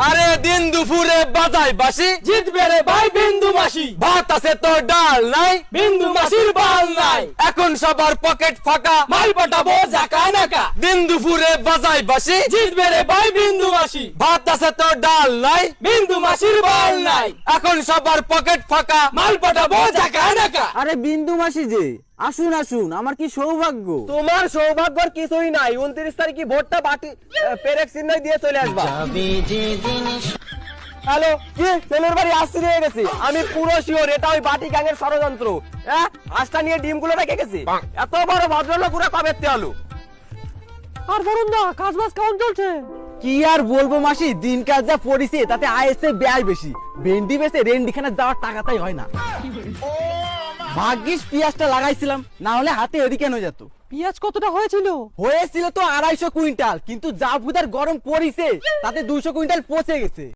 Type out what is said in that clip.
আরে দিন দুপুরে বাজাই বাসি, জিতবে রে ভাই বিন্দু মাসি। ভাত আছে তো ডাল নাই, বিন্দু মাসির বাল নাই। এখন সবার পকেট ফাঁকা, মাল পাঠাবো জাকা নাকা। দিন দুপুরে বাজাই বাসি, জিতবে রে ভাই বিন্দু মাসি। ভাত আছে তো ডাল নাই, বিন্দু মাসির বাল নাই। এখন সবার পকেট ফাঁকা, মাল পাঠাবো জাকা নাকা। আরে বিন্দু মাসি যে, আসুন আসুন, আমার কি সৌভাগ্য। তোমার সৌভাগ্যর কিছুই নাই। 29 তারিখে ভোটটা বাটি পেরেক চিহ্ন দিয়ে চলে আসবা। হ্যালো, কি ছেলের বাড়ি আসতে নিয়ে গেছি? আমি পুরো শিওর এটা ওই বাটি গ্যাংয়ের ষড়যন্ত্র। হ্যাঁ, হাঁসটা নিয়ে ডিমগুলো রেখে গেছি। এত বড় ভদ্রলোক পুরো কবে আলু। আর বলুন না, কাজ বাজ কেমন চলছে? কি আর বলবো মাসি, দিনকাল যা পড়িছে তাতে আইএসএ ব্যয় বেশি। ভেন্ডি বেচে রেন্ডিখানে যাওয়ার টাকাটাই হয় না। ভাগ্যিস পেঁয়াজটা লাগাইছিলাম, না হলে হাতে এদিকে হয়ে যেত। পেঁয়াজ কতটা হয়েছিল? হয়েছিল তো 250 কুইন্টাল, কিন্তু যা বুধার গরম পড়িছে তাতে 200 কুইন্টাল পচে গেছে।